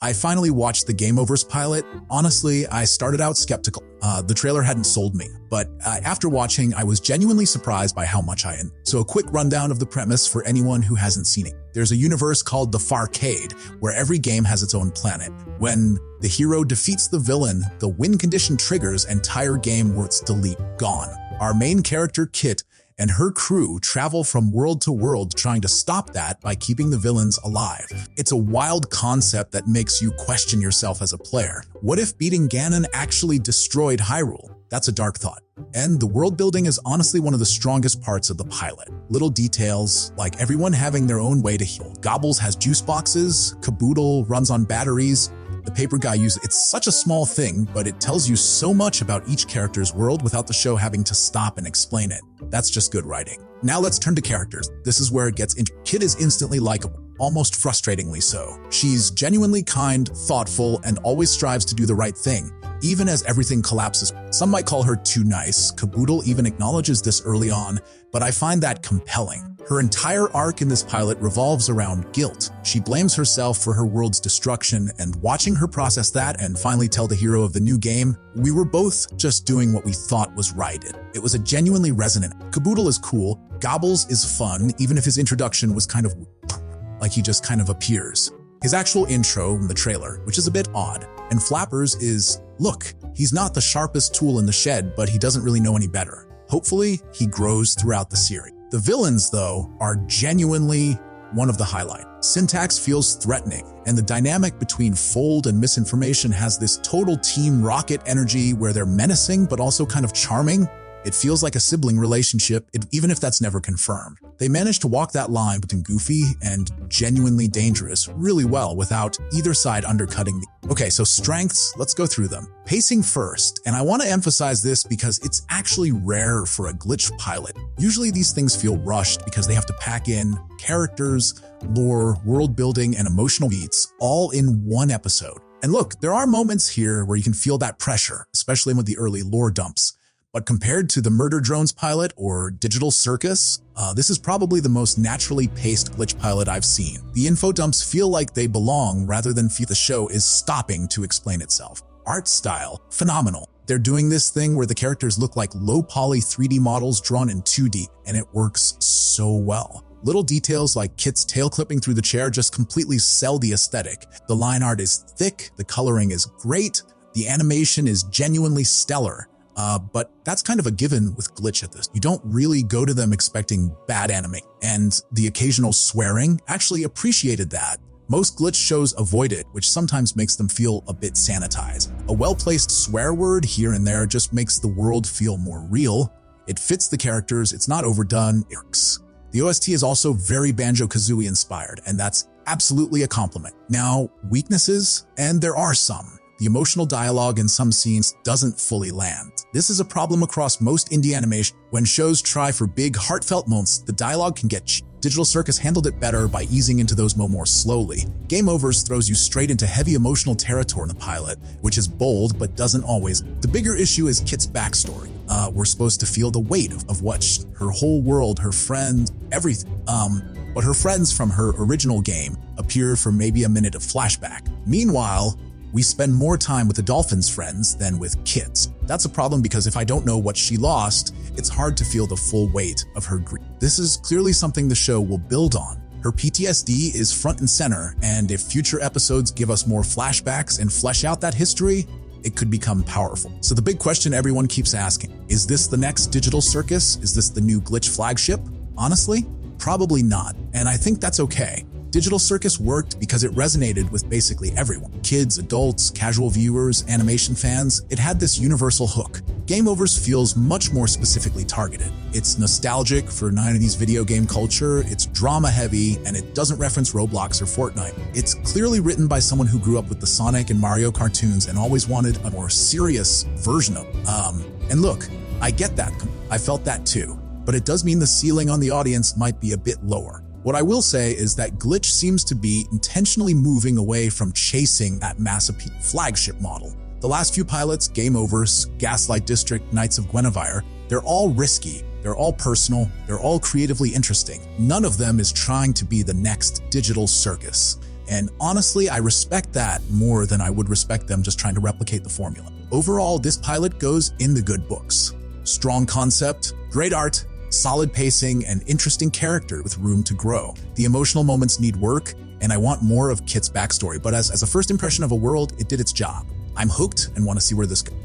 I finally watched the Gameoverse pilot. Honestly, I started out skeptical. The trailer hadn't sold me, but after watching, I was genuinely surprised by how much I enjoyed. So a quick rundown of the premise for anyone who hasn't seen it. There's a universe called the Farcade, where every game has its own planet. When the hero defeats the villain, the win condition triggers, entire game worth's delete, gone. Our main character, Kit, and her crew travel from world to world trying to stop that by keeping the villains alive. It's a wild concept that makes you question yourself as a player. What if beating Ganon actually destroyed Hyrule? That's a dark thought. And the world building is honestly one of the strongest parts of the pilot. Little details, like everyone having their own way to heal. Gobbles has juice boxes, Caboodle runs on batteries, the paper guy uses. It's such a small thing, but it tells you so much about each character's world without the show having to stop and explain it. That's just good writing. Now let's turn to characters. This is where it gets interesting. Kit is instantly likable, almost frustratingly so. She's genuinely kind, thoughtful, and always strives to do the right thing, even as everything collapses. Some might call her too nice. Caboodle even acknowledges this early on, but I find that compelling. Her entire arc in this pilot revolves around guilt. She blames herself for her world's destruction, and watching her process that and finally tell the hero of the new game, we were both just doing what we thought was right. It was a genuinely resonant. Caboodle is cool. Gobbles is fun, even if his introduction was kind of like he just kind of appears. His actual intro in the trailer, which is a bit odd. And Flappers is, look, he's not the sharpest tool in the shed, but he doesn't really know any better. Hopefully, he grows throughout the series. The villains, though, are genuinely one of the highlights. Syntax feels threatening, and the dynamic between Fold and Misinformation has this total Team Rocket energy where they're menacing but also kind of charming. It feels like a sibling relationship, even if that's never confirmed. They managed to walk that line between goofy and genuinely dangerous really well without either side undercutting the... Okay, so strengths, let's go through them. Pacing first, and I want to emphasize this because it's actually rare for a glitch pilot. Usually these things feel rushed because they have to pack in characters, lore, world building, and emotional beats all in one episode. And look, there are moments here where you can feel that pressure, especially with the early lore dumps. But compared to the Murder Drones pilot or Digital Circus, this is probably the most naturally paced glitch pilot I've seen. The info dumps feel like they belong rather than feel the show is stopping to explain itself. Art style, phenomenal. They're doing this thing where the characters look like low-poly 3D models drawn in 2D, and it works so well. Little details like Kit's tail clipping through the chair just completely sell the aesthetic. The line art is thick, the coloring is great, the animation is genuinely stellar. But that's kind of a given with glitch at this. You don't really go to them expecting bad anime, and the occasional swearing actually appreciated that. Most glitch shows avoid it, which sometimes makes them feel a bit sanitized. A well-placed swear word here and there just makes the world feel more real. It fits the characters, it's not overdone, it works. The OST is also very Banjo-Kazooie inspired, and that's absolutely a compliment. Now, weaknesses, and there are some. The emotional dialogue in some scenes doesn't fully land. This is a problem across most indie animation. When shows try for big, heartfelt moments, the dialogue can get cheap. Digital Circus handled it better by easing into those moments more slowly. Gameoverse throws you straight into heavy emotional territory in the pilot, which is bold but doesn't always. The bigger issue is Kit's backstory. We're supposed to feel the weight of what her whole world, her friends, everything. But her friends from her original game appear for maybe a minute of flashback. Meanwhile, we spend more time with the Dolphin's friends than with Kit's. That's a problem because if I don't know what she lost, it's hard to feel the full weight of her grief. This is clearly something the show will build on. Her PTSD is front and center, and if future episodes give us more flashbacks and flesh out that history, it could become powerful. So the big question everyone keeps asking, is this the next Digital Circus? Is this the new glitch flagship? Honestly, probably not, and I think that's okay. Digital Circus worked because it resonated with basically everyone. Kids, adults, casual viewers, animation fans. It had this universal hook. Gameoverse feels much more specifically targeted. It's nostalgic for 90s video game culture, it's drama heavy, and it doesn't reference Roblox or Fortnite. It's clearly written by someone who grew up with the Sonic and Mario cartoons and always wanted a more serious version of them. And look, I get that. I felt that too. But it does mean the ceiling on the audience might be a bit lower. What I will say is that glitch seems to be intentionally moving away from chasing that mass appeal flagship model. The last few pilots, Gameoverse, Gaslight District, Knights of Guinevere, they're all risky, they're all personal, they're all creatively interesting. None of them is trying to be the next Digital Circus. And honestly, I respect that more than I would respect them just trying to replicate the formula. Overall, this pilot goes in the good books. Strong concept, great art, solid pacing, and interesting character with room to grow. The emotional moments need work, and I want more of Kit's backstory, but as a first impression of a world, it did its job. I'm hooked and want to see where this goes.